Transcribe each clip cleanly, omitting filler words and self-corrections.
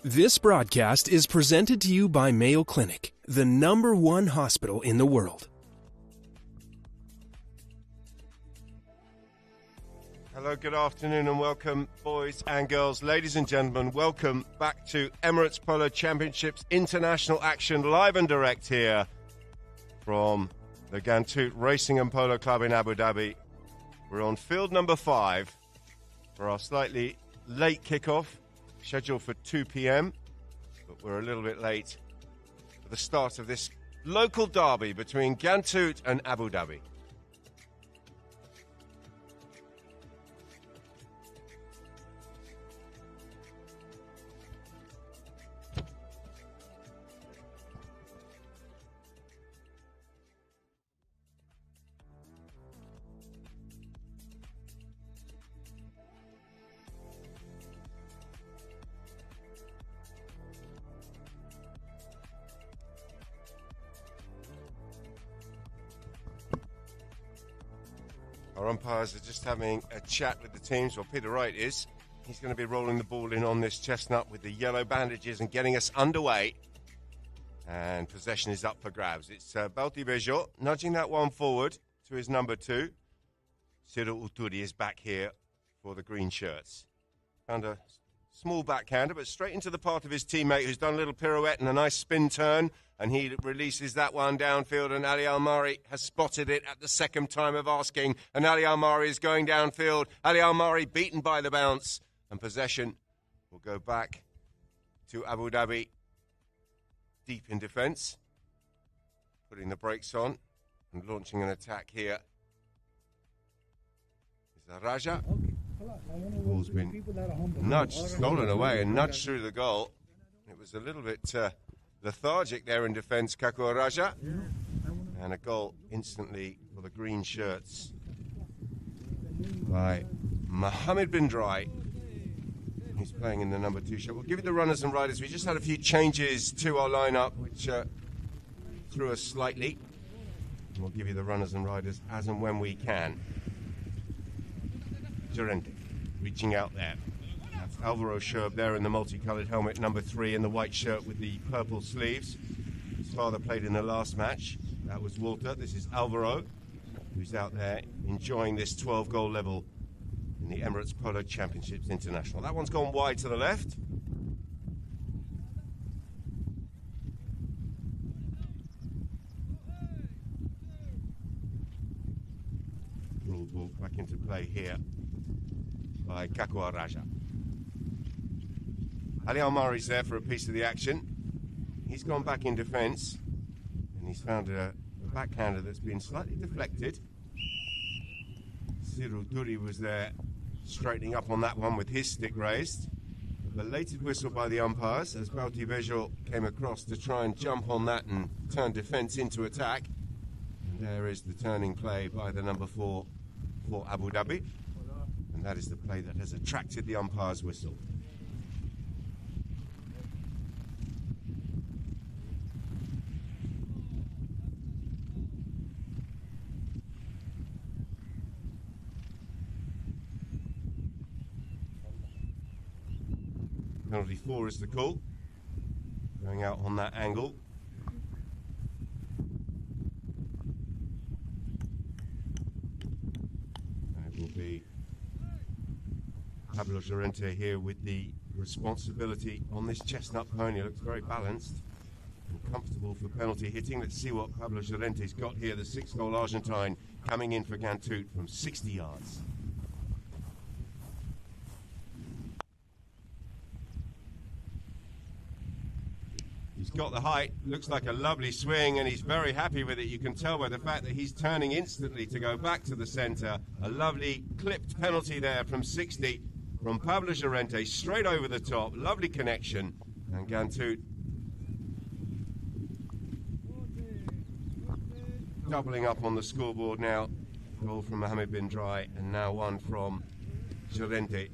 This broadcast is presented to you by Mayo Clinic, the #1 hospital in the world. Hello, good afternoon and welcome, boys and girls. Ladies and gentlemen, welcome back to Emirates Polo Championships international action, live and direct here from the Ghantoot Racing and Polo Club in Abu Dhabi. We're on field number 5 for our slightly late kickoff, scheduled for 2 p.m, but we're a little bit late for the start of this local derby between Ghantoot and Abu Dhabi. Our umpires are just having a chat with the teams. Well, Peter Wright is. He's going to be rolling the ball in on this chestnut with the yellow bandages and getting us underway. And possession is up for grabs. It's Balti Bejo nudging that one forward to his number 2. Cyril Uturi is back here for the green shirts. Found a small backhander, but straight into the path of his teammate who's done a little pirouette and a nice spin turn. And he releases that one downfield, and Ali Almari has spotted it at the second time of asking. And Ali Almari is going downfield. Ali Almari beaten by the bounce. And possession will go back to Abu Dhabi. Deep in defence. Putting the brakes on and launching an attack here. Is Raja. The ball's been nudged, stolen away and nudged through the goal. It was a little bit lethargic there in defence, Kakua Raja. And a goal instantly for the green shirts by Mohammed bin Dry. He's playing in the number 2 shirt. We'll give you the runners and riders. We just had a few changes to our lineup, which threw us slightly. And we'll give you the runners and riders as and when we can. Llorente reaching out there. That's Alvaro Sherb there in the multicoloured helmet, number 3, in the white shirt with the purple sleeves. His father played in the last match. That was Walter. This is Alvaro, who's out there enjoying this 12-goal level in the Emirates Polo Championships International. That one's gone wide to the left. Rule ball back into play here by Kakua Raja. Ali Almari's there for a piece of the action. He's gone back in defence, and he's found a backhander that's been slightly deflected. Cyril Duri was there straightening up on that one with his stick raised. A belated whistle by the umpires as Balti Bejo came across to try and jump on that and turn defence into attack. And there is the turning play by the number 4 for Abu Dhabi. And that is the play that has attracted the umpire's whistle. Penalty 4 is the call. Going out on that angle. It will be Pablo Llorente here with the responsibility on this chestnut pony. Looks very balanced and comfortable for penalty hitting. Let's see what Pablo Llorente's got here. The 6-goal Argentine coming in for Ghantoot from 60 yards. He's got the height, looks like a lovely swing, and he's very happy with it. You can tell by the fact that he's turning instantly to go back to the centre. A lovely clipped penalty there from 60 from Pablo Llorente, straight over the top. Lovely connection. And Ghantoot doubling up on the scoreboard now. Goal from Mohammed bin Dry, and now one from Llorente.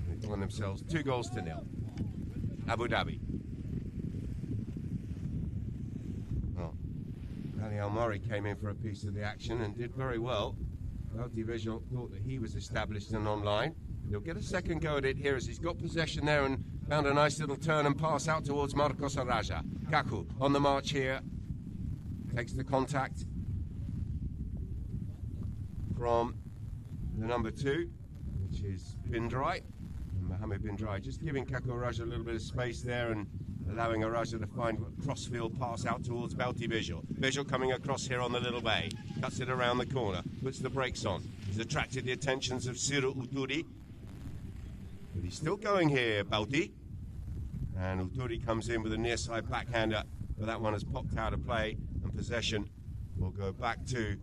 They've won themselves 2-0. Abu Dhabi. Ali Almari came in for a piece of the action and did very well. Balti Bejo thought that he was established and online. He'll get a second go at it here as he's got possession there and Found a nice little turn and pass out towards Marcos Araja. Kaku on the march here. Takes the contact from the number 2, which is Bindrai. Mohamed Bindrai just giving Kaku Araja a little bit of space there and allowing Araja to find a crossfield pass out towards Belti Visual. Visual coming across here on the little bay. Cuts it around the corner. Puts the brakes on. He's attracted the attentions of Siru Uturi. But he's still going here, Belti. And Uturi comes in with a near side backhander. But that one has popped out of play. And possession will go back to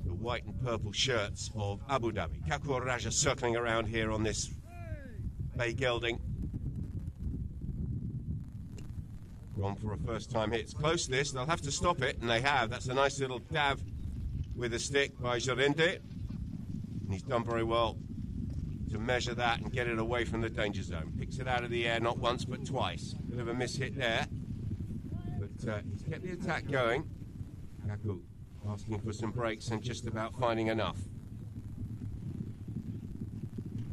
the white and purple shirts of Abu Dhabi. Kaku Araja circling around here on this bay gelding. Gone for a first time hit. It's close this. They'll have to stop it, and they have. That's a nice little dab with a stick by Llorente. And he's done very well to measure that and get it away from the danger zone. Picks it out of the air, not once but twice. Bit of a miss hit there. But he's kept the attack going. Kaku asking for some breaks and just about finding enough.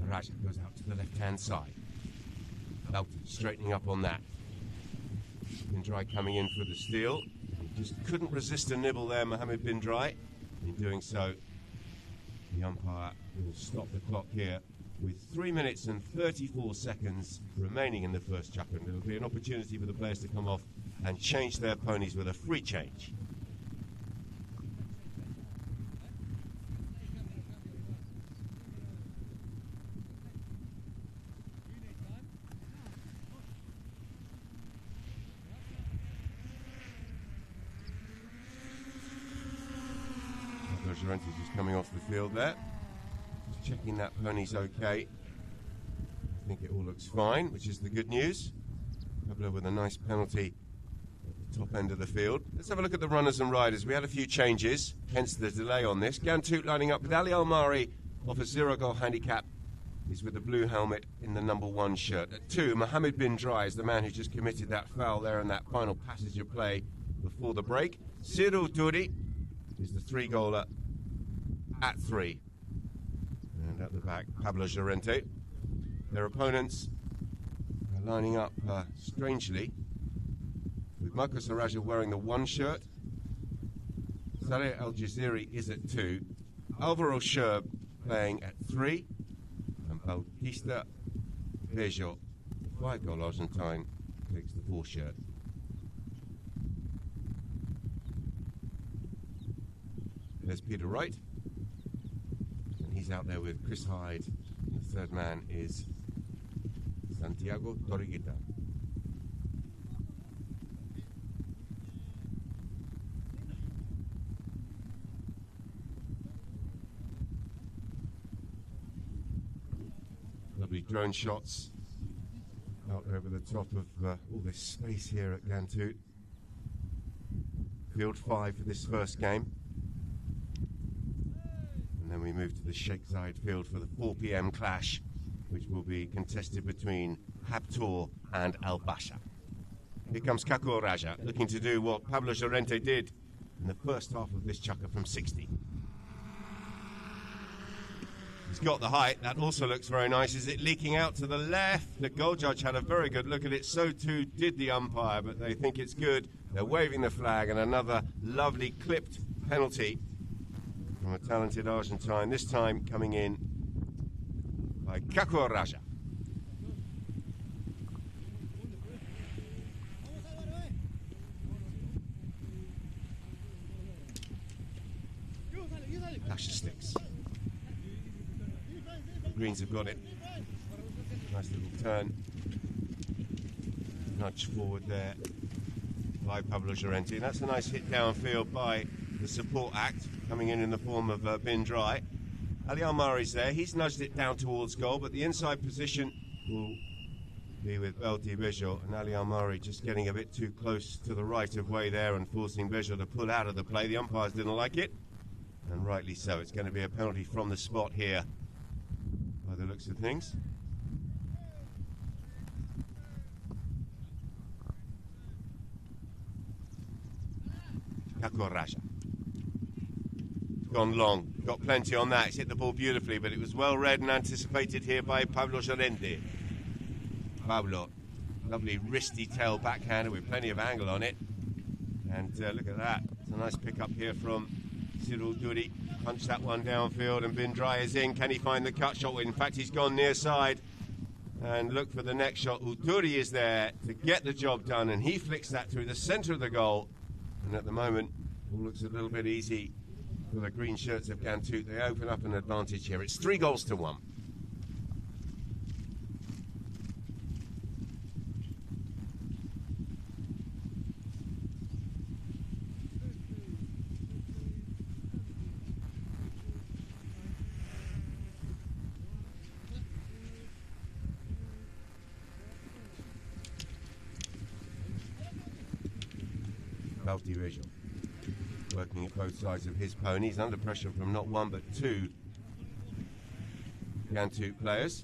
Raja goes out to the left-hand side. Belti straightening up on that. Bindrai coming in for the steal. He just couldn't resist a nibble there, Mohamed Bindrai. In doing so, the umpire will stop the clock here with 3 minutes and 34 seconds remaining in the first chukker. And it'll be an opportunity for the players to come off and change their ponies with a free change. Llorente just coming off the field there. Just checking that pony's okay. I think it all looks fine, which is the good news. Pablo with a nice penalty at the top end of the field. Let's have a look at the runners and riders. We had a few changes, hence the delay on this. Ghantoot lining up with Ali Almari off a 0-goal handicap. He's with the blue helmet in the number 1 shirt. At 2, Mohamed Bindrai is the man who just committed that foul there in that final passage of play before the break. Siru Uturi is the 3-goaler at 3. And at the back, Pablo Llorente. Their opponents are lining up strangely, with Marcos Araja wearing the 1 shirt. Saleh Al Jaziri is at 2. Alvaro Sherb playing at 3. And Bautista Bejo, the 5-goal Argentine, takes the 4 shirt. There's Peter Wright. He's out there with Chris Hyde. And the third man is Santiago Torriguita. Lovely drone shots out over the top of all this space here at Ghantoot. Field 5 for this first game. Then we move to the Sheikh Zayed field for the 4 p.m. clash, which will be contested between Habtoor and Al Basha. Here comes Kaku Araja, looking to do what Pablo Llorente did in the first half of this chukker from 60. He's got the height. That also looks very nice. Is it leaking out to the left? The goal judge had a very good look at it. So too did the umpire, but they think it's good. They're waving the flag, and another lovely clipped penalty from a talented Argentine, this time coming in by Kaku Araja. Dash of sticks. The Greens have got it. Nice little turn. Nudge forward there by Pablo Llorente. That's a nice hit downfield by the support act, coming in the form of Bindrai. Ali Almari's there. He's nudged it down towards goal, but the inside position will be with Belti Visual, and Ali Almari just getting a bit too close to the right of way there and forcing Visual to pull out of the play. The umpires didn't like it, and rightly so. It's going to be a penalty from the spot here by the looks of things. Kaku Araja. Gone long, got plenty on that. He's hit the ball beautifully, but it was well read and anticipated here by Pablo Llorente. Polo. Lovely wristy tail backhander with plenty of angle on it. And look at that. It's a nice pick up here from Cyril Duri. Punch that one downfield, and Bin Dry is in. Can he find the cut shot? In fact, he's gone near side. And look for the next shot. Uduri is there to get the job done, and he flicks that through the centre of the goal. And at the moment, all looks a little bit easy for the green shirts of Ghantoot. They open up an advantage here. It's 3-1. Visual. Working at both sides of his ponies, under pressure from not one but two Ghantoot players.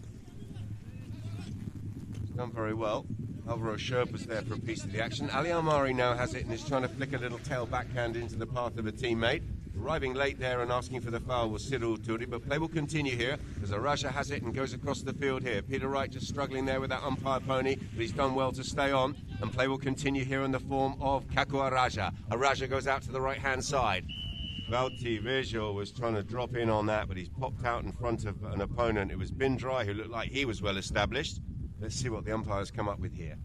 He's done very well. Alvaro Sherb was there for a piece of the action. Ali Almari now has it and is trying to flick a little tail backhand into the path of a teammate. Arriving late there and asking for the foul was Cyril Turi, but play will continue here as Araja has it and goes across the field here. Peter Wright just struggling there with that umpire pony, but he's done well to stay on, and play will continue here in the form of Kaku Araja. Araja goes out to the right-hand side. Valti Visual was trying to drop in on that, but he's popped out in front of an opponent. It was Bin Dry, who looked like he was well established. Let's see what the umpires come up with here.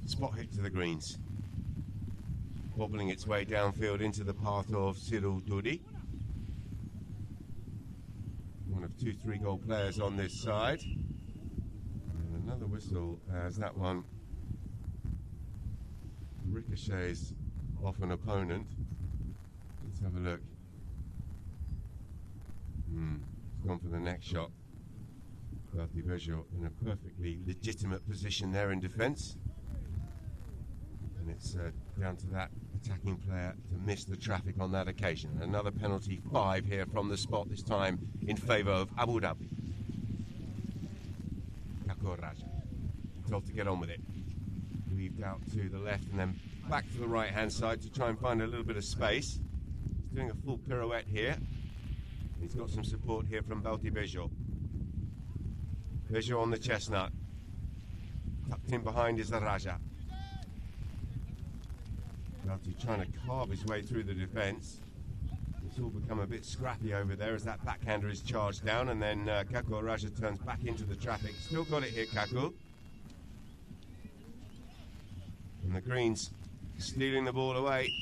Spot hit to the greens. Wobbling its way downfield into the path of Cyril Duri. One of 2 3-goal players on this side. And another whistle as that one ricochets off an opponent. Let's have a look. He's gone for the next shot. Valti Visual in a perfectly legitimate position there in defence. And it's down to that attacking player to miss the traffic on that occasion. Another penalty, 5 here from the spot, this time in favour of Abu Dhabi. Kaku Araja told to get on with it. Weaved out to the left and then back to the right-hand side to try and find a little bit of space. He's doing a full pirouette here. He's got some support here from Valti Visual. Visual on the chestnut. Tucked in behind is Araja. Valti trying to carve his way through the defence. It's all become a bit scrappy over there as that backhander is charged down, and then Kaku Araja turns back into the traffic. Still got it here, Kaku. And the greens stealing the ball away.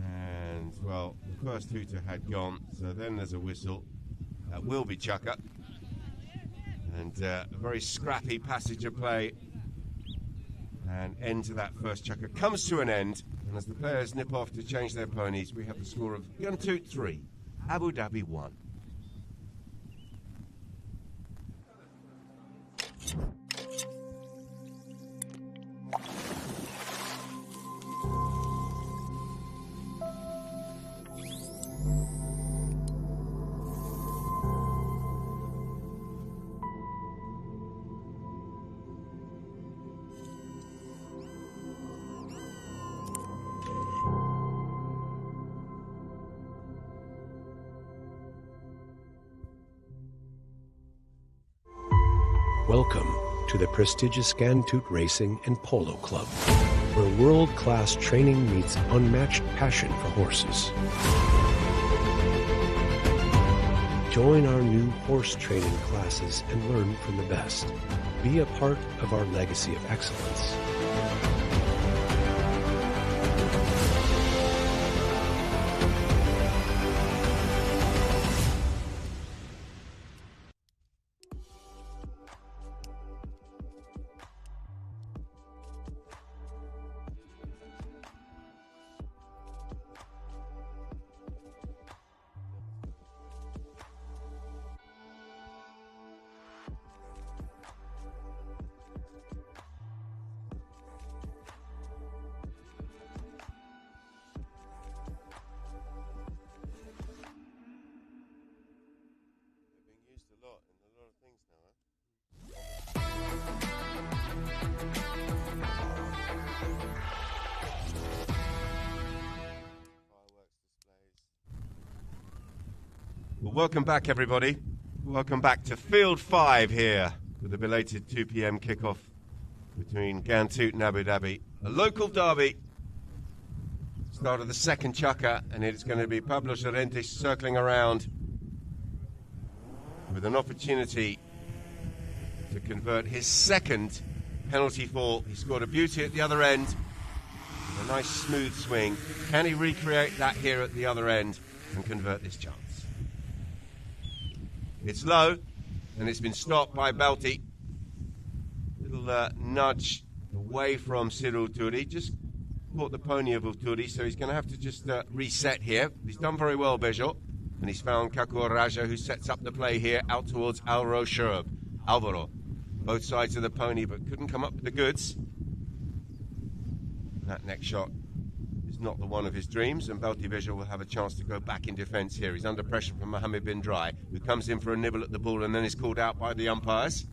And, well, the first hooter had gone, so then there's a whistle. That will be chucker. And a very scrappy passage of play. And end to that first chucker comes to an end, and as the players nip off to change their ponies, we have the score of Ghantoot 3, Abu Dhabi 1. Welcome to the prestigious Ghantoot Racing and Polo Club, where world-class training meets unmatched passion for horses. Join our new horse training classes and learn from the best. Be a part of our legacy of excellence. Well, welcome back, everybody. Welcome back to Field 5 here with the belated 2 p.m. kickoff between Ghantoot and Abu Dhabi. A local derby. Start of the second chukker, and it's going to be Pablo Llorente circling around with an opportunity to convert his second penalty fall. He scored a beauty at the other end. A nice smooth swing. Can he recreate that here at the other end and convert this chance? It's low, and it's been stopped by Belti. Little nudge away from Cyril Turi. Just caught the pony of Uturi, so he's going to have to just reset here. He's done very well, Bejo. And he's found Kaku Raja, who sets up the play here out towards Alvaro Sherb. Alvaro, both sides of the pony, but couldn't come up with the goods. That next shot is not the one of his dreams, and Belti Bejo will have a chance to go back in defence here. He's under pressure from Mohamed bin Dry, who comes in for a nibble at the ball and then is called out by the umpires.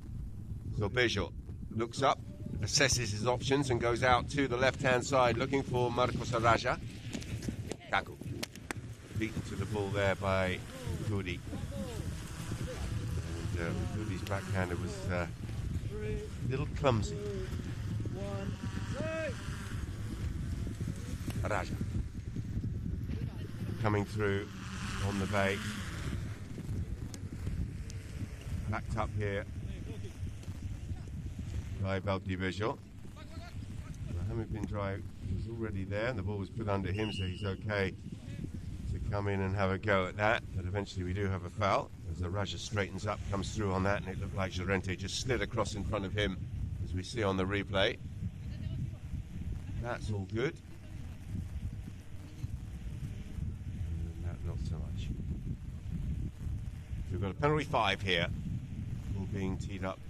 So Bejo looks up, assesses his options, and goes out to the left-hand side looking for Marcos Araja. Kaku beaten to the ball there by Uturi. And Uturi's backhander was a little clumsy. Araja coming through on the bait. Backed up here by Belti Bejo. Mohamed bin Dry was already there, and the ball was put under him, so he's okay to come in and have a go at that. But eventually we do have a foul as Araja straightens up, comes through on that, and it looked like Llorente just slid across in front of him, as we see on the replay. That's all good. Not so much. So we've got a penalty 5 here, all being teed up.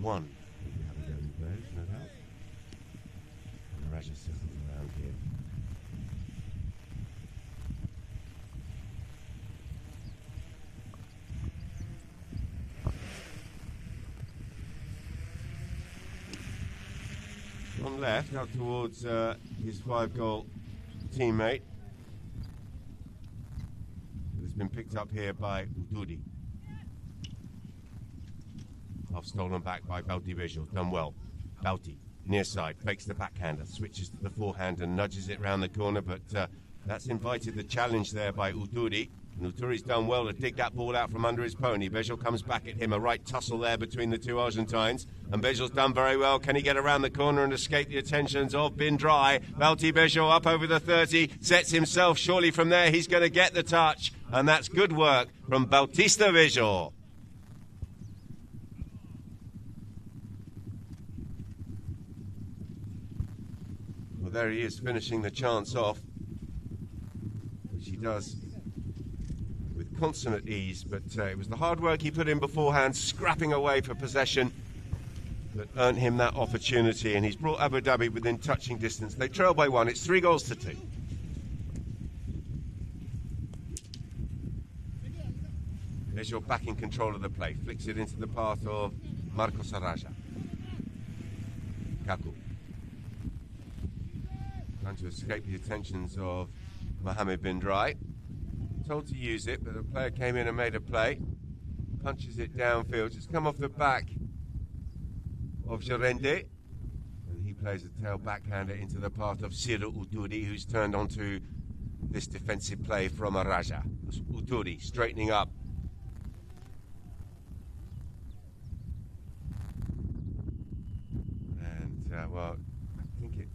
1. We have a go with those, no doubt. And Raja settles around here. On left, out towards his 5-goal teammate. It's been picked up here by Ududi. Half stolen back by Belti Bejo. Done well. Belti, near side, fakes the backhander, switches to the forehand and nudges it round the corner, but that's invited the challenge there by Ududi. And Uturi's done well to dig that ball out from under his pony. Bejo comes back at him, a right tussle there between the two Argentines. And Bejo's done very well. Can he get around the corner and escape the attentions of Bin Dry? Belti Bejo up over the 30, sets himself. Surely from there he's going to get the touch. And that's good work from Bautista Bejo. Well, there he is, finishing the chance off, which he does with consummate ease, but it was the hard work he put in beforehand, scrapping away for possession, that earned him that opportunity, and he's brought Abu Dhabi within touching distance. They trail by 1. It's 3-2. There's your back in control of the play. Flicks it into the path of Marcos Araja. Kaku. Trying to escape the attentions of Mohamed bin Dry. Told to use it, but the player came in and made a play. Punches it downfield. Just come off the back of Llorente. And he plays a tail backhander into the path of Cyril Uturi, who's turned onto this defensive play from Araja. Uturi straightening up. And, well, I think it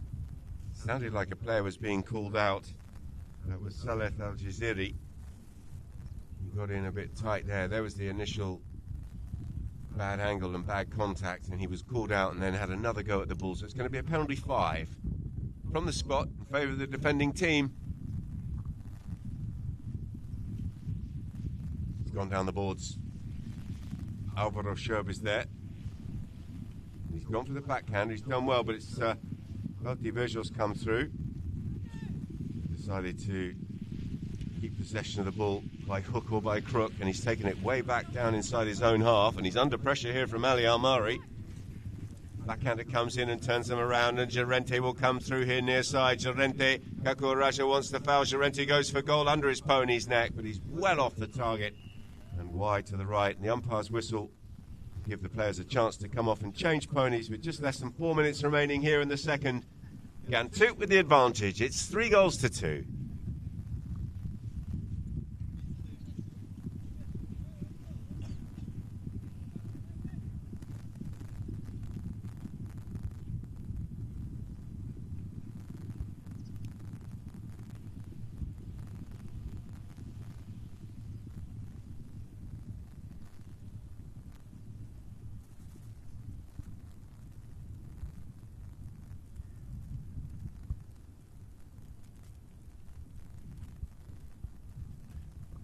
sounded like a player was being called out. That was Saleh Al-Jaziri. He got in a bit tight there. There was the initial bad angle and bad contact, and he was called out and then had another go at the ball. So it's going to be a penalty 5 from the spot in favour of the defending team. He's gone down the boards. Alvaro Sherb is there. He's gone for the backhand. He's done well, but it's Belti Bejo's come through. Decided to keep possession of the ball by hook or by crook, and he's taken it way back down inside his own half, and he's under pressure here from Ali Almari. Backhander comes in and turns them around, and Llorente will come through here near side. Llorente, Kakuraja wants to foul. Llorente goes for goal under his pony's neck, but he's well off the target and wide to the right. And the umpire's whistle give the players a chance to come off and change ponies with just less than 4 minutes remaining here in the second. Ghantoot with the advantage. It's 3-2.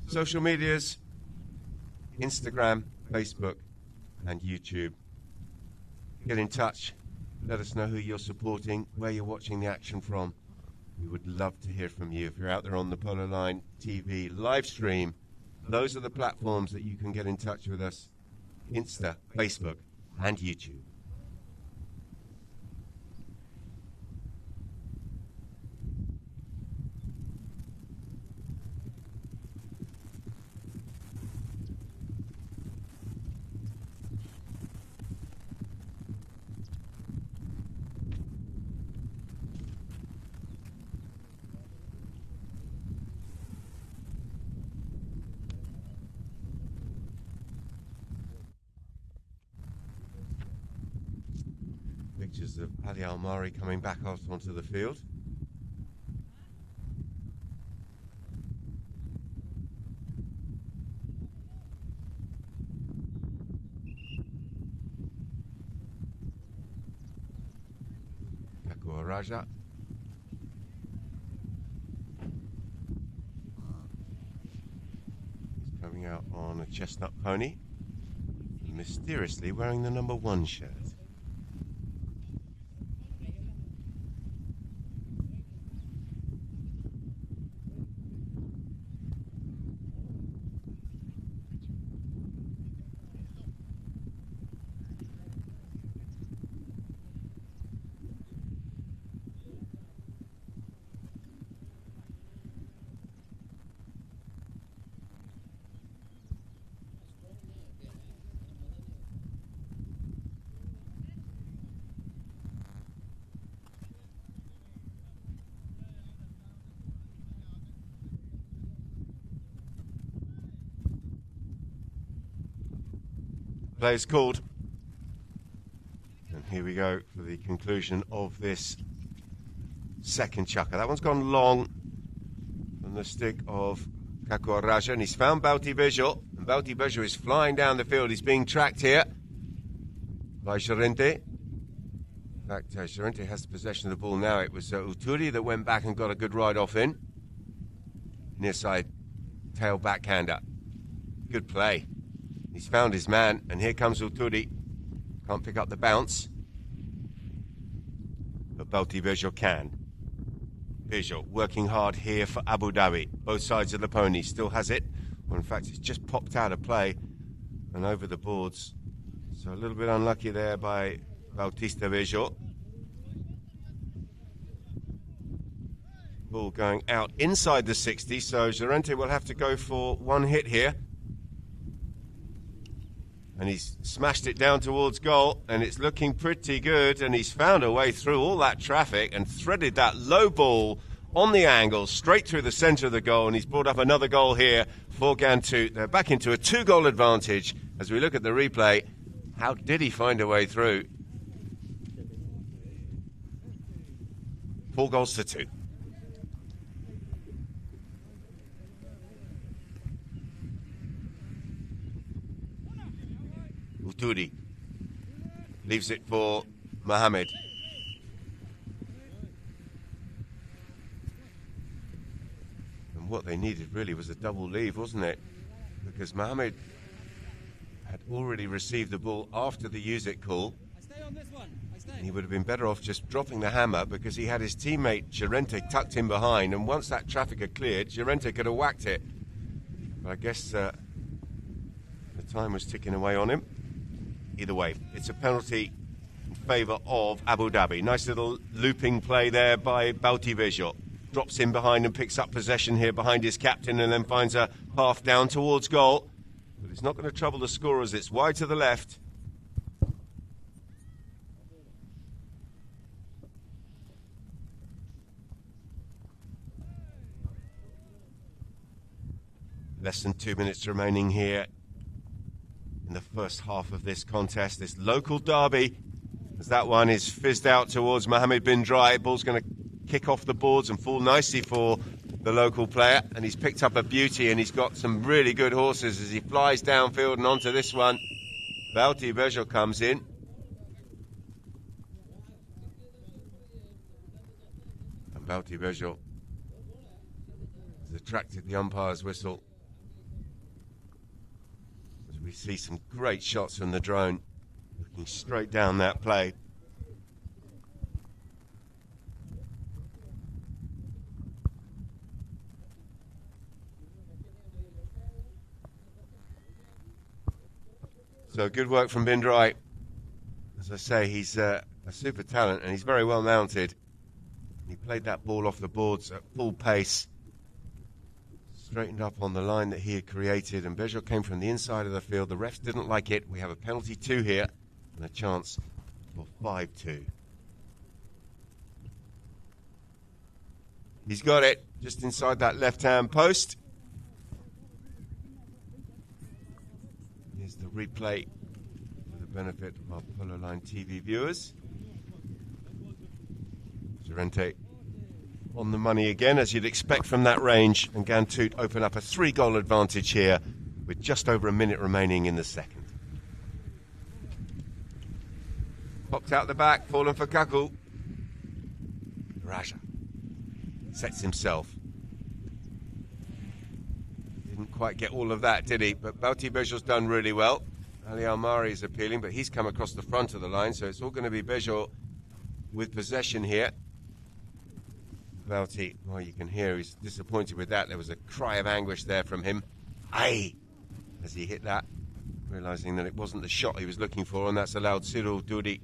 Social medias, Instagram, Facebook, and YouTube. Get in touch. Let us know who you're supporting, where you're watching the action from. We would love to hear from you. If you're out there on the Polo Line TV live stream, those are the platforms that you can get in touch with us. Insta, Facebook, and YouTube. Pictures of Ali Almari coming back out onto the field. Kakuraja. He's coming out on a chestnut pony, mysteriously wearing the number 1 shirt. Play is called. And here we go for the conclusion of this second chukker. That one's gone long on the stick of Kakuraja, and he's found Bautibejo. And Bautibejo is flying down the field. He's being tracked here by Llorente. In fact, Llorente has the possession of the ball now. It was Uturi that went back and got a good ride off in. Near side tail backhander. Good play. He's found his man, and here comes Uturi. Can't pick up the bounce. But Bautibejo can. Bejo working hard here for Abu Dhabi. Both sides of the pony, still has it. Well, in fact, it's just popped out of play and over the boards. So a little bit unlucky there by Bautista Bejo. Ball going out inside the 60, so Llorente will have to go for one hit here. And he's smashed it down towards goal, and it's looking pretty good, and he's found a way through all that traffic and threaded that low ball on the angle straight through the centre of the goal, and he's brought up another goal here for Ghantoot. They're back into a 2-goal advantage. As we look at the replay, how did he find a way through? 4-2. Uturi leaves it for Mohamed. And what they needed really was a double leave, wasn't it? Because Mohamed had already received the ball after the use it call. And he would have been better off just dropping the hammer, because he had his teammate Llorente tucked in behind, and once that traffic had cleared, Llorente could have whacked it. But I guess the time was ticking away on him. Either way, it's a penalty. favour of Abu Dhabi. Nice little looping play there by Bautivejo. Drops in behind and picks up possession here behind his captain and then finds a path down towards goal. But it's not going to trouble the scorers. It's wide to the left. Less than 2 minutes remaining here in the first half of this contest. This local derby, as that one is fizzed out towards Mohammed bin Dry. Ball's going to kick off the boards and fall nicely for the local player. And he's picked up a beauty, and he's got some really good horses as he flies downfield and onto this one. Bautivejo comes in. And Bautivejo has attracted the umpire's whistle. We see some great shots from the drone, looking straight down that play. So good work from bin Dry. As I say, he's a super talent and he's very well mounted. He played that ball off the boards at full pace. Straightened up on the line that he had created, and Bejo came from the inside of the field. The refs didn't like it. We have a penalty 2 here and a chance for 5-2. He's got it just inside that left-hand post. Here's the replay for the benefit of our Polo Line TV viewers. Llorente on the money again, as you'd expect from that range, and Ghantoot open up a 3-goal advantage here with just over a minute remaining in the second. Popped out the back, fallen for Kaku. Raja sets himself. Didn't quite get all of that, did he? But Bautivejo's done really well. Ali Almari is appealing, but he's come across the front of the line, so it's all going to be Bejo with possession here. Bauti, well, you can hear he's disappointed with that. There was a cry of anguish there from him. Aye! As he hit that, realising that it wasn't the shot he was looking for, and that's allowed Cyril Dudi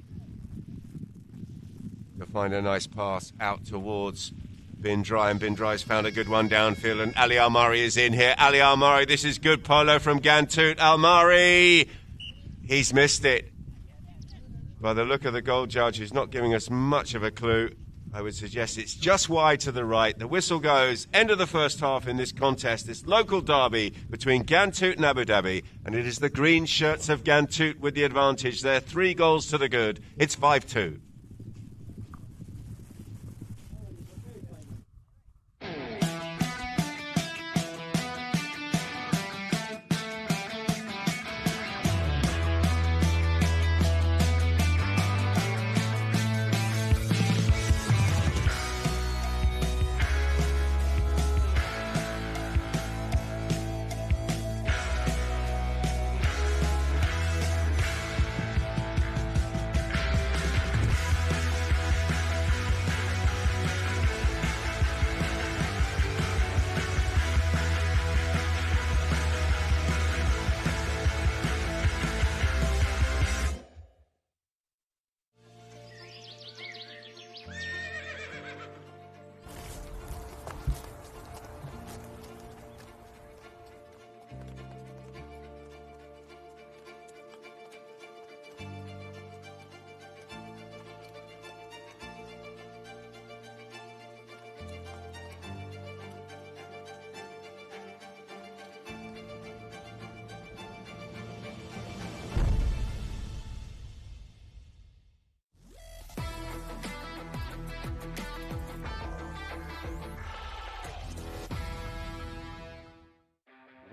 to find a nice pass out towards bin Dry, and bin Dry's found a good one downfield, and Ali Almari is in here. Ali Almari, this is good polo from Ghantoot. Almari! He's missed it. By the look of the goal judge, who's not giving us much of a clue, I would suggest it's just wide to the right. The whistle goes. End of the first half in this contest, this local derby between Ghantoot and Abu Dhabi. And it is the green shirts of Ghantoot with the advantage. They're 3 goals to the good. It's 5-2.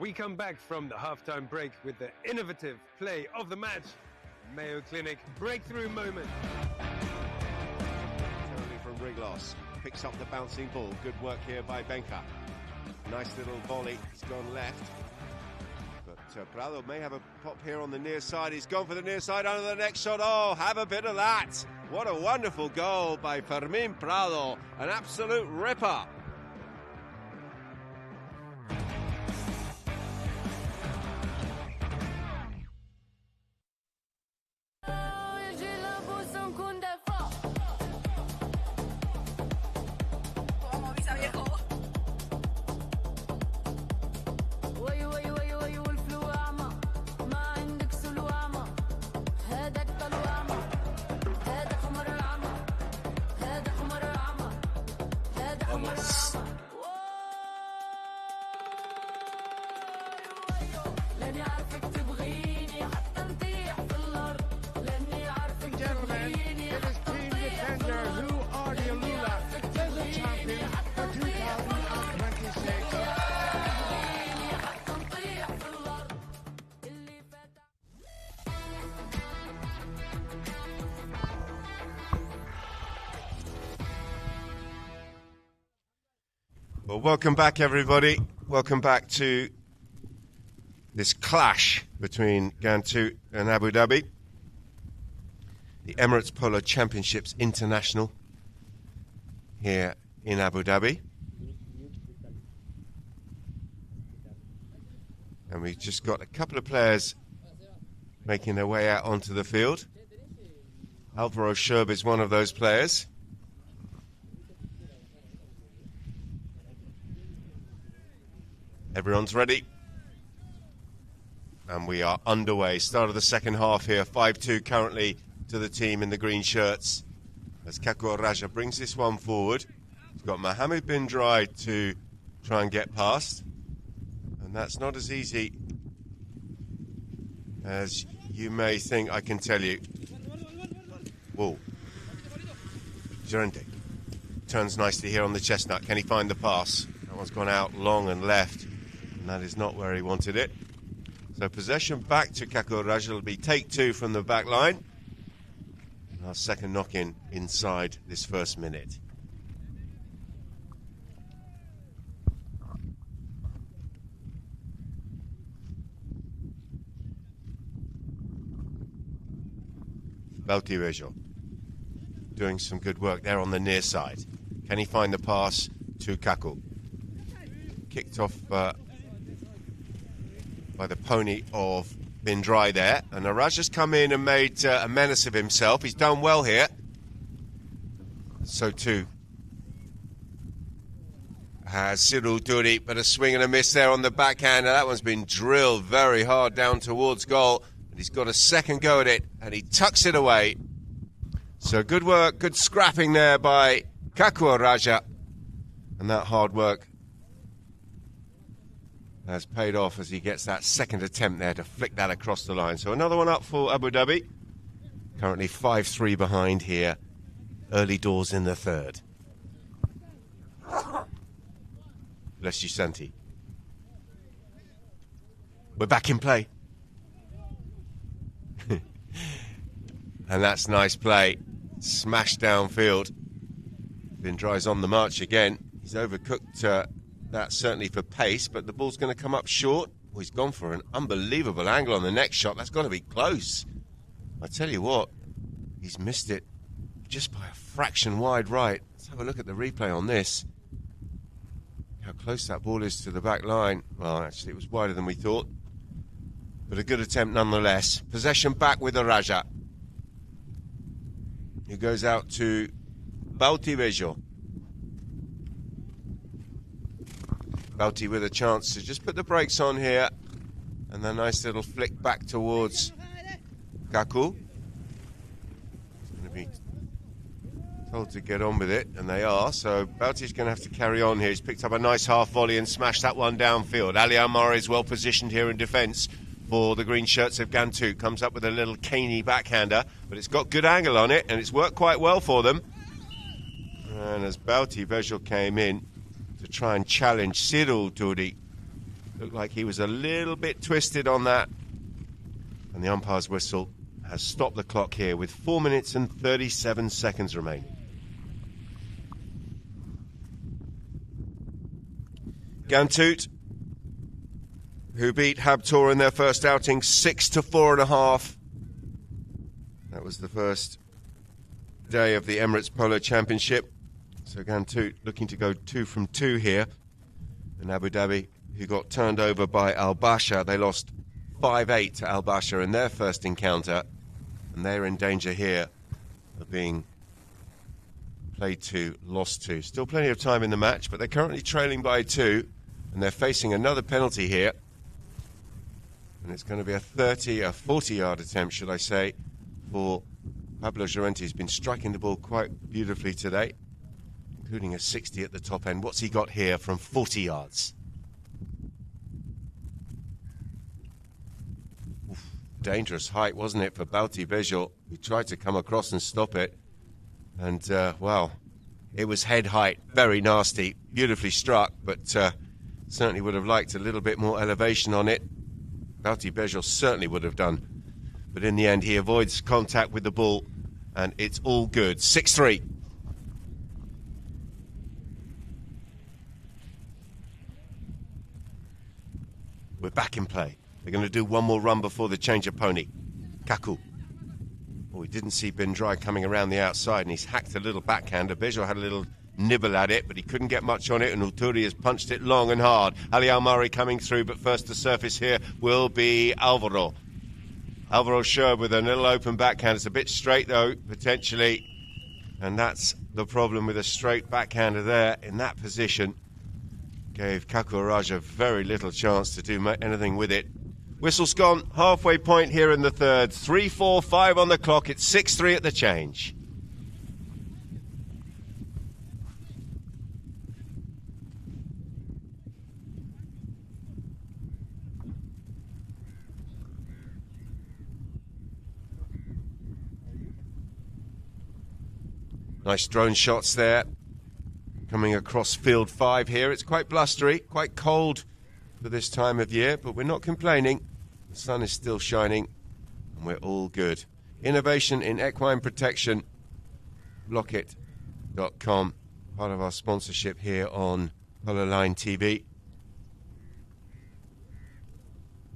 We come back from the halftime break with the innovative play of the match. Mayo Clinic breakthrough moment. Early from Riglos. Picks up the bouncing ball. Good work here by Benka. Nice little volley. He's gone left. But Prado may have a pop here on the near side. He's gone for the near side under the next shot. Oh, have a bit of that. What a wonderful goal by Fermin Prado. An absolute ripper. Gentlemen, it is Team Defender who are the Alula Desert Champions for 2026. Well, welcome back, everybody. Welcome back to this clash between Ghantoot and Abu Dhabi. The Emirates Polo Championships International here in Abu Dhabi. And we've just got a couple of players making their way out onto the field. Alvaro Sherb is one of those players. Everyone's ready. And we are underway. Start of the second half here. 5-2 currently to the team in the green shirts. As Kakur Raja brings this one forward. He's got Mohammed bin Dry to try and get past. And that's not as easy as you may think, I can tell you. Whoa. Llorente turns nicely here on the chestnut. Can he find the pass? That one's gone out long and left. And that is not where he wanted it. So possession back to Kakur Raja. It'll be take two from the back line. Our second knock-in inside this first minute. Valtivejo doing some good work there on the near side. Can he find the pass to Kaku? Kicked off by the pony of Bin Dry there, and Araja's come in and made a menace of himself. He's done well here. So too has Cyril Duri, but a swing and a miss there on the backhander. That one's been drilled very hard down towards goal, and he's got a second go at it, and he tucks it away. So good work, good scrapping there by Kaku Raja, and that hard work has paid off as he gets that second attempt there to flick that across the line. So another one up for Abu Dhabi. Currently 5-3 behind here. Early doors in the third. Bless you, Santi. We're back in play. And that's nice play. Smashed downfield. Bin Dry's on the march again. He's overcooked that certainly for pace, but the ball's going to come up short. Oh, he's gone for an unbelievable angle on the next shot. That's got to be close. I tell you what, he's missed it just by a fraction wide right. Let's have a look at the replay on this. How close that ball is to the back line. Well, actually, it was wider than we thought. But a good attempt nonetheless. Possession back with the Raja. He goes out to Valtivejo. Bauti with a chance to just put the brakes on here. And a nice little flick back towards Kaku. He's going to be told to get on with it, and they are. So Bauti's going to have to carry on here. He's picked up a nice half volley and smashed that one downfield. Ali Amar is well positioned here in defence for the green shirts of Ghantoot. Comes up with a little caney backhander, but it's got good angle on it, and it's worked quite well for them. And as Valtivejo came in to try and challenge Cyril Duri, looked like he was a little bit twisted on that. And the umpire's whistle has stopped the clock here with 4 minutes and 37 seconds remaining. Ghantoot, who beat Habtoor in their first outing 6-4.5. That was the first day of the Emirates Polo Championship. So Ghantoot looking to go 2 from 2 here. And Abu Dhabi, who got turned over by Al Basha, they lost 5-8 to Al Basha in their first encounter. And they're in danger here of being played to, lost to. Still plenty of time in the match, but they're currently trailing by 2. And they're facing another penalty here. And it's going to be a 40-yard attempt, should I say, for Pablo Llorente. He's been striking the ball quite beautifully today. including a 60 at the top end. What's he got here from 40 yards? Oof, dangerous height, wasn't it, for Balti Bejo? He tried to come across and stop it. And, well, it was head height. Very nasty. Beautifully struck, but certainly would have liked a little bit more elevation on it. Balti Bejo certainly would have done. But in the end, he avoids contact with the ball, and it's all good. 6-3. We're back in play. They're going to do one more run before the change of pony. Kaku. Oh, he didn't see Bindrai coming around the outside, and he's hacked a little backhander. Bejo had a little nibble at it, but he couldn't get much on it, and Ulturi has punched it long and hard. Ali Almari coming through, but first to surface here will be Alvaro. Alvaro Sherb with a little open backhand. It's a bit straight, though, potentially, and that's the problem with a straight backhander there in that position. Gave Kaku Raja very little chance to do anything with it. Whistle's gone, halfway point here in the third. 3-4-5 on the clock. It's 6-3 at the change. Nice drone shots there. Coming across field 5 here. It's quite blustery, quite cold for this time of year, but we're not complaining. The sun is still shining, and we're all good. Innovation in equine protection. Blockit.com, part of our sponsorship here on Polo Line TV.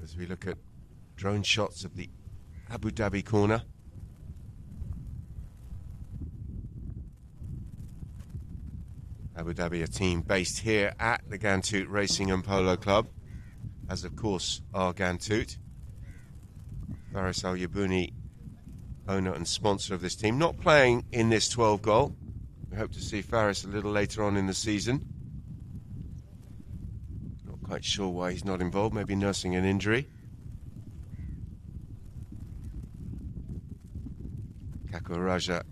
As we look at drone shots of the Abu Dhabi corner. Abu Dhabi, a team based here at the Ghantoot Racing and Polo Club, as of course are Ghantoot. Faris Al Yabouni, owner and sponsor of this team, not playing in this 12 goal. We hope to see Faris a little later on in the season. Not quite sure why he's not involved, maybe nursing an injury. Kaku Raja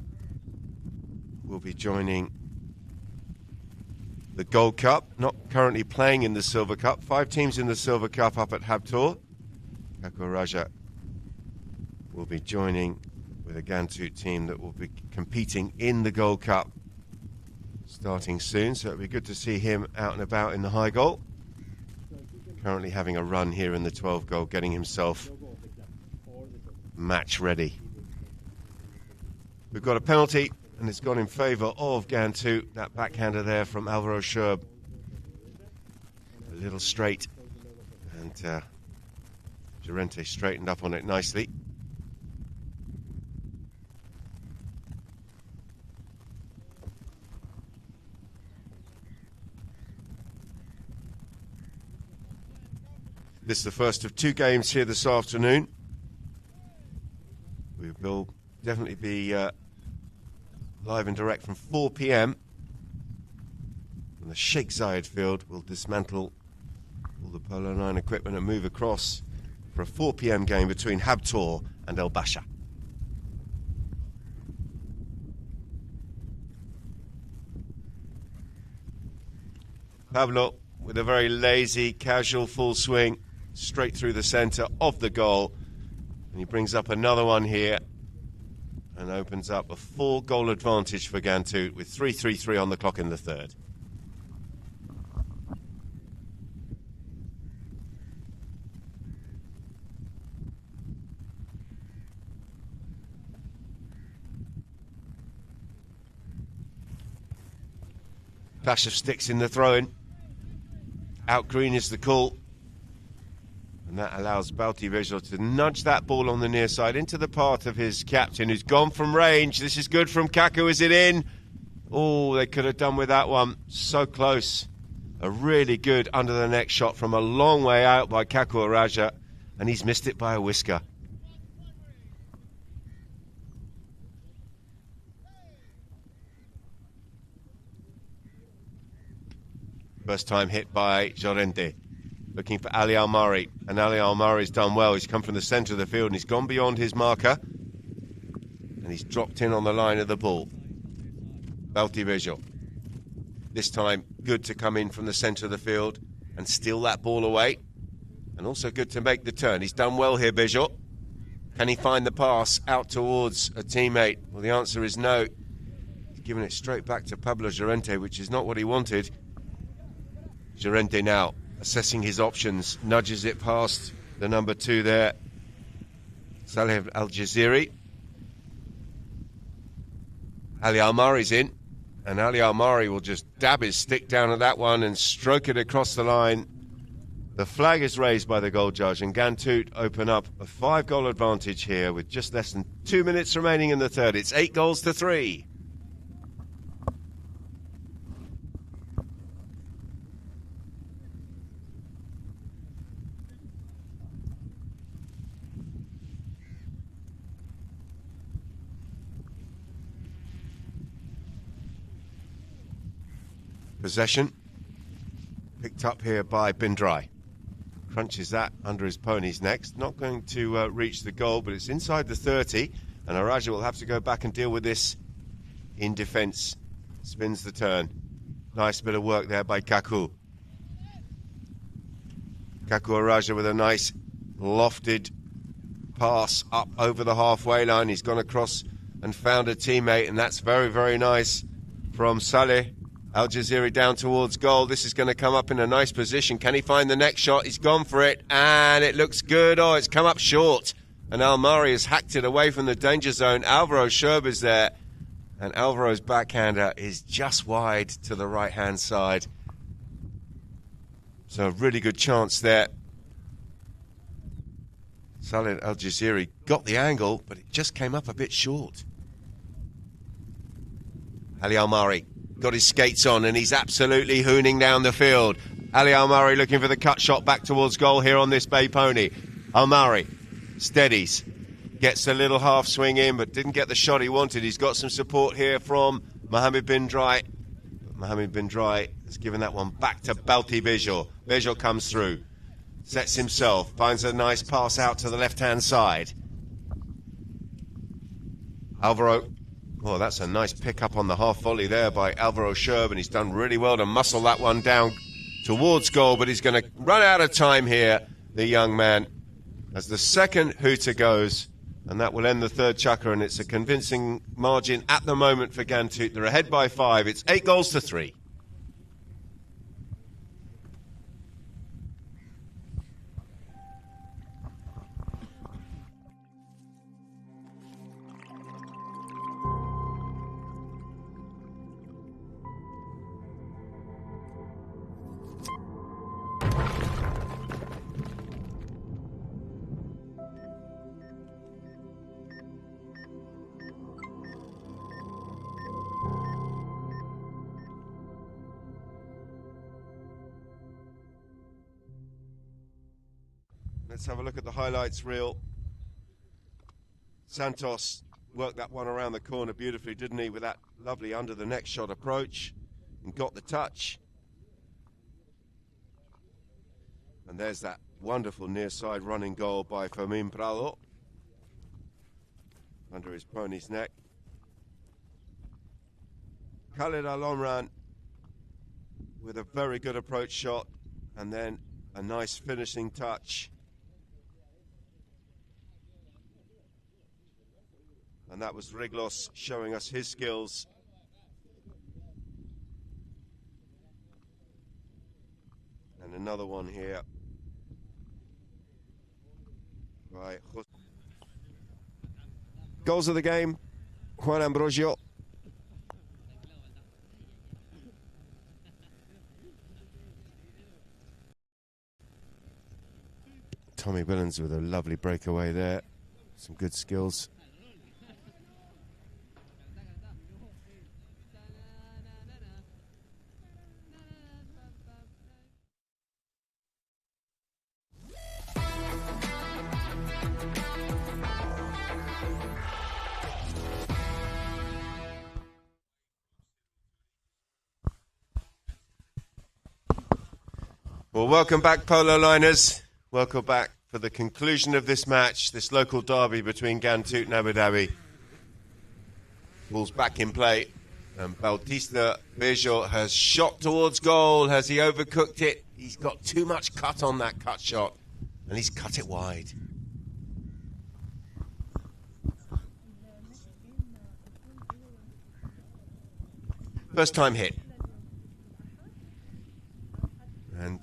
will be joining the Gold Cup, not currently playing in the Silver Cup. 5 teams in the Silver Cup up at Habtoor. Kaku Raja will be joining with a Ghantoot team that will be competing in the Gold Cup starting soon, so it'll be good to see him out and about in the high goal. Currently having a run here in the 12 goal, getting himself match ready. We've got a penalty, and it's gone in favour of Ghantoot. That backhander there from Alvaro Sherb. A little straight. And Llorente straightened up on it nicely. This is the first of 2 games here this afternoon. We will definitely be live and direct from 4 p.m. And the Sheikh Zayed field will dismantle all the Polo 9 equipment and move across for a 4 p.m. game between Habtoor and El Basha. Pablo with a very lazy, casual full swing straight through the centre of the goal. And he brings up another one here and opens up a 4-goal advantage for Ghantoot with 3:33 on the clock in the third. Clash of sticks in the throw-in. Out green is the call. And that allows Balti Bejo to nudge that ball on the near side into the path of his captain, who's gone from range. This is good from Kaku. Is it in? Oh, they could have done with that one. So close. A really good under-the-neck shot from a long way out by Kaku Raja. And he's missed it by a whisker. First time hit by Llorente. Looking for Ali Almari, and Ali Almari's done well. He's come from the centre of the field and he's gone beyond his marker, and he's dropped in on the line of the ball. Balti Bejo. This time, good to come in from the centre of the field and steal that ball away. And also good to make the turn. He's done well here, Bijot. Can he find the pass out towards a teammate? Well, the answer is no. He's given it straight back to Pablo Llorente, which is not what he wanted. Llorente now assessing his options, nudges it past the number 2 there, Saleh Al-Jaziri. Ali Almari's in, and Ali Almari will just dab his stick down at that one and stroke it across the line. The flag is raised by the goal judge, and Ghantoot open up a 5-goal advantage here with just less than 2 minutes remaining in the third. It's 8-3. Possession picked up here by Bindrai. Crunches that under his pony's neck. Not going to reach the goal, but it's inside the 30, and Araja will have to go back and deal with this in defence. Spins the turn. Nice bit of work there by Kaku. Kaku Araja with a nice lofted pass up over the halfway line. He's gone across and found a teammate, and that's very, very nice from Saleh Al-Jaziri down towards goal. This is going to come up in a nice position. Can he find the next shot? He's gone for it, and it looks good. Oh, it's come up short, and Almari has hacked it away from the danger zone. Alvaro Sherb is there, and Alvaro's backhander is just wide to the right-hand side. So a really good chance there. Saleh Al-Jaziri got the angle, but it just came up a bit short. Ali Almari got his skates on, and he's absolutely hooning down the field. Ali Almari looking for the cut shot back towards goal here on this bay pony. Almari steadies, gets a little half swing in, but didn't get the shot he wanted. He's got some support here from Mohamed Bindrai. Mohamed Bindrai has given that one back to Balti Bijot. Bijot comes through, sets himself, finds a nice pass out to the left-hand side. Alvaro. Oh, that's a nice pick-up on the half volley there by Alvaro Sherb, and he's done really well to muscle that one down towards goal, but he's going to run out of time here, the young man, as the second hooter goes, and that will end the third chukka, and it's a convincing margin at the moment for Ghantoot. They're ahead by 5. It's 8-3. Let's have a look at the highlights reel. Santos worked that one around the corner beautifully, didn't he, with that lovely under-the-neck shot approach, and got the touch. And there's that wonderful near-side running goal by Fermin Prado, under his pony's neck. Khalid Al-Omran with a very good approach shot, and then a nice finishing touch. And that was Riglos showing us his skills. And another one here by goals of the game, Juan Ambrosio. Tommy Billings with a lovely breakaway there. Some good skills. Well, welcome back, Polo Liners. Welcome back for the conclusion of this match, this local derby between Ghantoot and Abu Dhabi. Ball's back in play, And Bautista Bejo has shot towards goal. Has he overcooked it? He's got too much cut on that cut shot, and he's cut it wide. First time hit. And,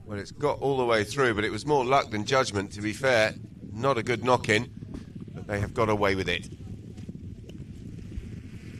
well, it's got all the way through, but it was more luck than judgment, to be fair. Not a good knock-in, but they have got away with it.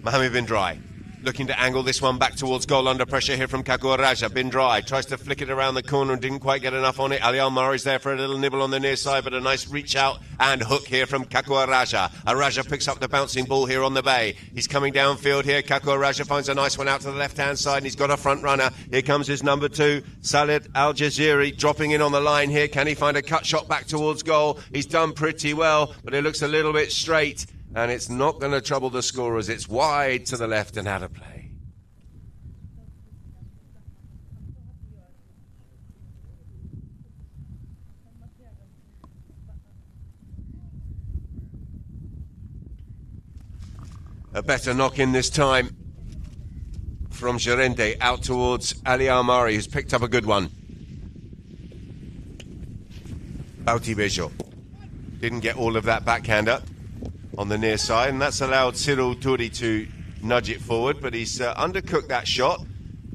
Mohamed Bin Dry looking to angle this one back towards goal under pressure here from Kakua Raja. Bin Dry tries to flick it around the corner and didn't quite get enough on it. Ali Al-Mari's there for a little nibble on the near side, but a nice reach out and hook here from Kakua Raja. Raja picks up the bouncing ball here on the bay. He's coming downfield here. Kakua Raja finds a nice one out to the left-hand side, and he's got a front runner. Here comes his number 2, Salid Al-Jaziri, dropping in on the line here. Can he find a cut shot back towards goal? He's done pretty well, but it looks a little bit straight. And it's not going to trouble the scorers. It's wide to the left and out of play. A better knock in this time from Gerente out towards Ali Al-Mari, who's picked up a good one. Bauti Bejo didn't get all of that backhander on the near side, and that's allowed Cyril Turi to nudge it forward, but he's undercooked that shot.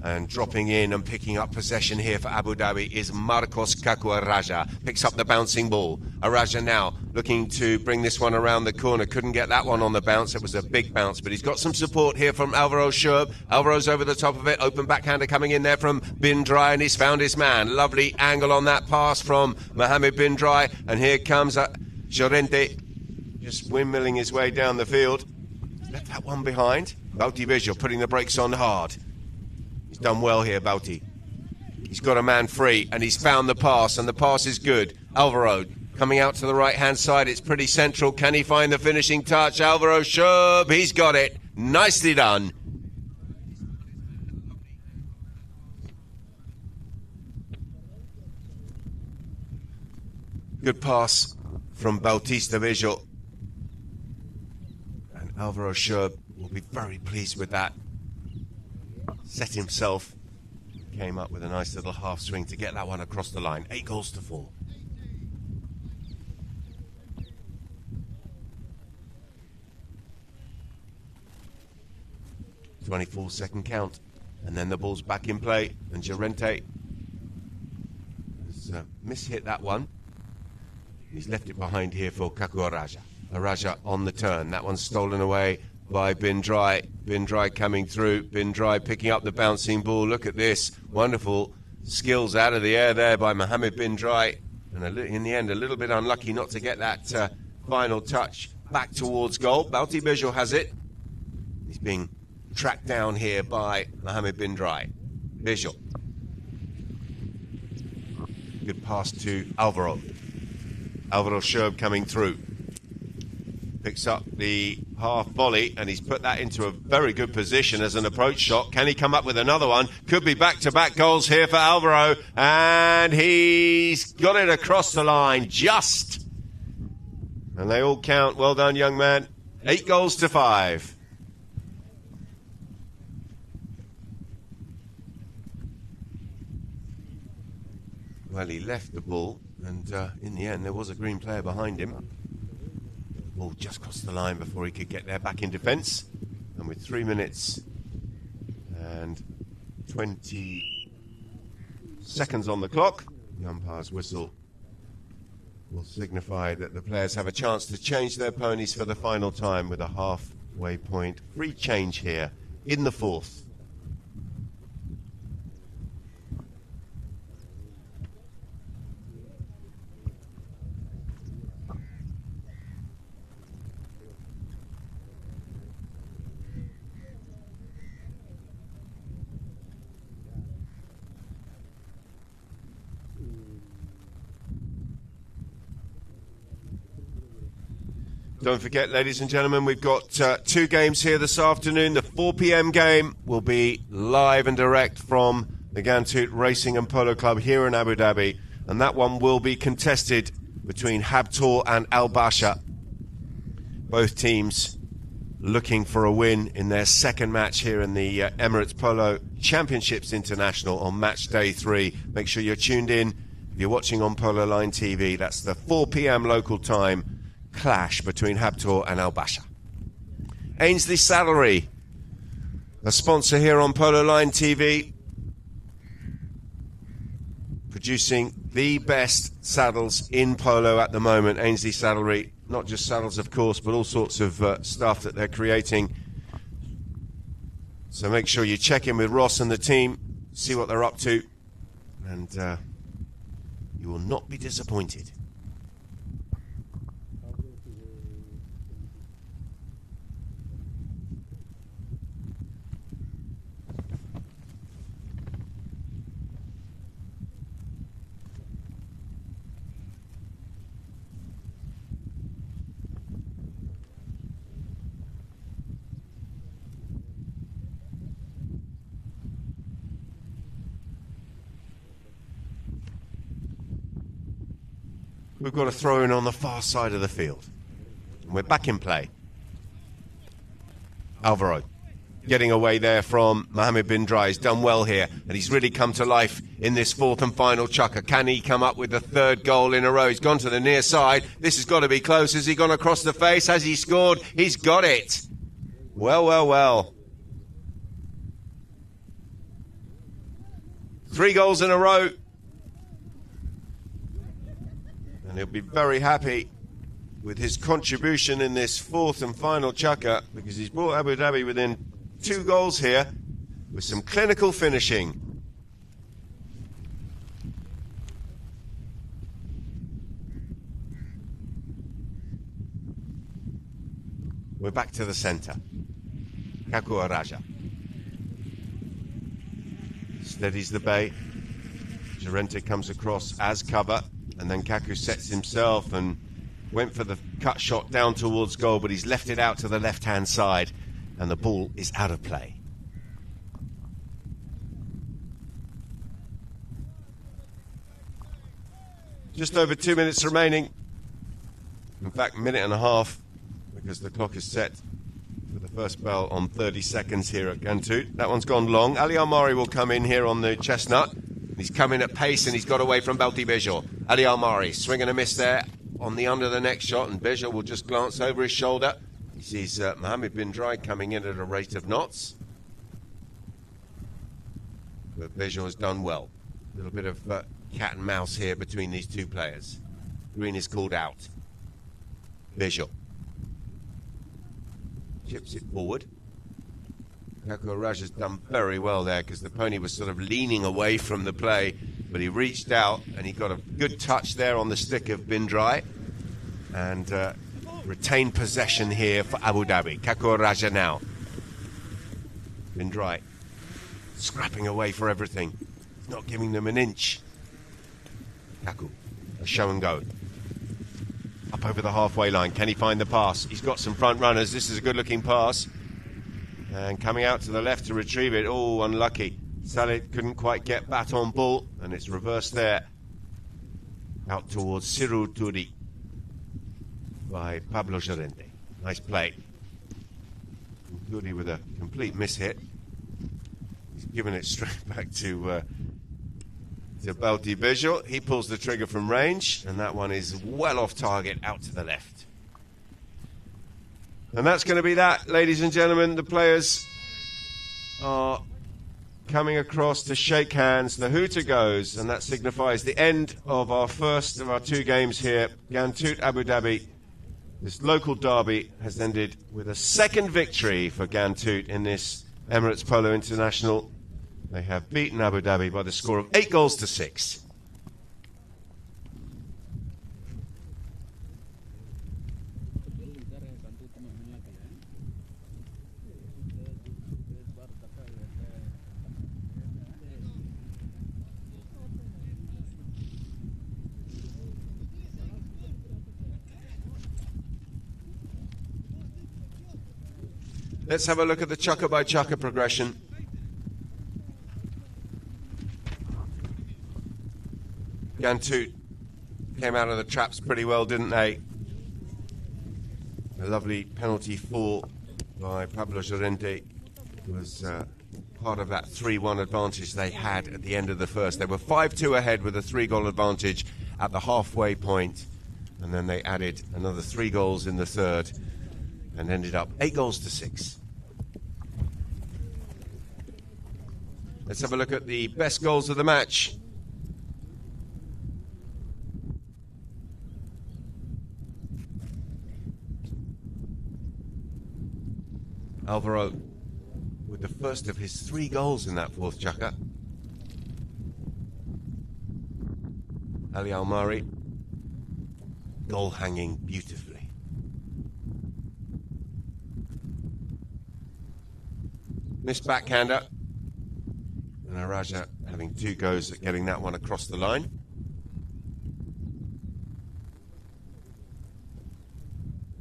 And dropping in and picking up possession here for Abu Dhabi is Marcos Kakua Raja. Picks up the bouncing ball. Raja now looking to bring this one around the corner. Couldn't get that one on the bounce. It was a big bounce, but he's got some support here from Alvaro Sherb. Alvaro's over the top of it. Open backhander coming in there from Bin Dry, and he's found his man. Lovely angle on that pass from Mohamed Bin Dry. And here comes Llorente, just windmilling his way down the field. Left that one behind. Bauti Bejo putting the brakes on hard. He's done well here, Bauti. He's got a man free, and he's found the pass, and the pass is good. Alvaro coming out to the right-hand side. It's pretty central. Can he find the finishing touch? Alvaro Sherb, he's got it. Nicely done. Good pass from Bautista Bejo. And Alvaro Sherb will be very pleased with that. Set himself, came up with a nice little half swing to get that one across the line. 8-4. 24-second count, and then the ball's back in play, and Llorente has mishit that one. He's left it behind here for Kakua Raja. Raja on the turn. That one's stolen away by Bin Dry. Bin Dry coming through. Bin Dry picking up the bouncing ball. Look at this. Wonderful skills out of the air there by Mohamed Bin Dry. And in the end, a little bit unlucky not to get that final touch back towards goal. Bauti Bejo has it. He's being tracked down here by Mohamed Bin Dry. Bejo. Good pass to Alvaro. Alvaro Sherb coming through. Picks up the half volley, and he's put that into a very good position as an approach shot. Can he come up with another one? Could be back-to-back goals here for Alvaro. And he's got it across the line, just. And they all count. Well done, young man. 8-5. Well, he left the ball, and in the end, there was a green player behind him. Ball just crossed the line before he could get there back in defence. And with 3 minutes and 20 seconds on the clock, the umpire's whistle will signify that the players have a chance to change their ponies for the final time with a halfway point. Free change here in the fourth. Don't forget, ladies and gentlemen, we've got 2 games here this afternoon. The 4 p.m. game will be live and direct from the Ghantoot Racing and Polo Club here in Abu Dhabi. And that one will be contested between Habtoor and Al Basha. Both teams looking for a win in their second match here in the Emirates Polo Championships International on match day 3. Make sure you're tuned in. If you're watching on Polo Line TV, that's the 4 p.m. local time clash between Ghantoot and Al Basha. Ainsley Saddlery, a sponsor here on Polo Line TV, producing the best saddles in polo at the moment. Ainsley Saddlery, not just saddles of course, but all sorts of stuff that they're creating. So make sure you check in with Ross and the team, see what they're up to, and you will not be disappointed. We've got a throw in on the far side of the field. And we're back in play. Alvaro getting away there from Mohammed bin Dry. He's done well here, and he's really come to life in this fourth and final chukker. Can he come up with the third goal in a row? He's gone to the near side. This has got to be close. Has he gone across the face? Has he scored? He's got it. Well, well, well. 3 goals in a row. And he'll be very happy with his contribution in this fourth and final chukker, because he's brought Abu Dhabi within 2 goals here with some clinical finishing. We're back to the centre. Kaku Araja steadies the bay. Llorente comes across as cover. And then Kaku sets himself and went for the cut shot down towards goal, but he's left it out to the left-hand side, and the ball is out of play. Just over 2 minutes remaining. In fact, 1.5 minutes, because the clock is set for the first bell on 30 seconds here at Ghantoot. That one's gone long. Ali Almari will come in here on the chestnut. He's coming at pace, and he's got away from Belti Bejo. Ali Almari, swing and a miss there on the under the neck shot, and Bejo will just glance over his shoulder. He sees Mohammed bin Dry coming in at a rate of knots. But Bejo has done well. A little bit of cat and mouse here between these two players. Green is called out. Bejo chips it forward. Kaku Raj has done very well there, because the pony was sort of leaning away from the play, but he reached out and he got a good touch there on the stick of bin Dry, and retained possession here for Abu Dhabi. Kaku Raja now. Bin Dry scrapping away for everything, not giving them an inch. Kaku, a show and go. Up over the halfway line. Can he find the pass? He's got some front runners. This is a good looking pass. And coming out to the left to retrieve it. Oh, unlucky. Salid couldn't quite get bat on ball, and it's reversed there. Out towards Siru Turi by Pablo Llorente. Nice play. Turi with a complete mishit. He's given it straight back to Belti Bejo. He pulls the trigger from range, and that one is well off target out to the left. And that's going to be that, ladies and gentlemen. The players are coming across to shake hands. The hooter goes, and that signifies the end of our first of our 2 games here. Ghantoot, Abu Dhabi. This local derby has ended with a second victory for Ghantoot in this Emirates Polo International. They have beaten Abu Dhabi by the score of 8 goals to 6. Let's have a look at the chukker by chukker progression. Ghantoot came out of the traps pretty well, didn't they? A lovely penalty for by Pablo Llorente was part of that 3-1 advantage they had at the end of the first. They were 5-2 ahead with a 3-goal advantage at the halfway point, and then they added another 3 goals in the third and ended up 8-6. Let's have a look at the best goals of the match. Alvaro with the first of his 3 goals in that fourth chukka. Ali Almari, goal hanging beautifully. Missed backhander. And Araja having 2 goes at getting that one across the line.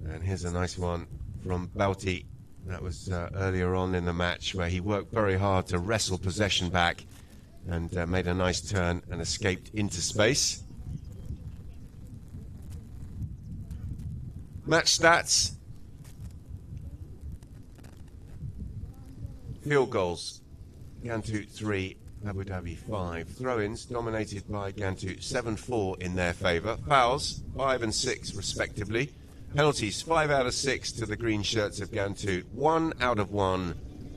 And here's a nice one from Bauti. That was earlier on in the match where he worked very hard to wrestle possession back and made a nice turn and escaped into space. Match stats. Field goals. Ghantoot 3, Abu Dhabi 5. Throw-ins dominated by Ghantoot 7-4 in their favour. Fouls 5 and 6 respectively. Penalties 5 out of 6 to the green shirts of Ghantoot. 1 out of 1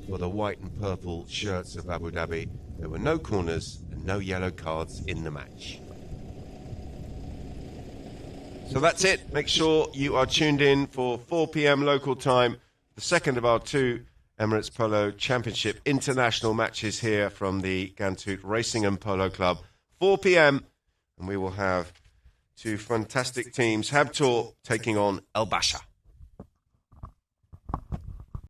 for the white and purple shirts of Abu Dhabi. There were no corners and no yellow cards in the match. So that's it. Make sure you are tuned in for 4 p.m. local time, the second of our 2 Emirates Polo Championship international matches here from the Ghantoot Racing and Polo Club. 4 p.m. and we will have 2 fantastic teams. Habtoor taking on El Basha.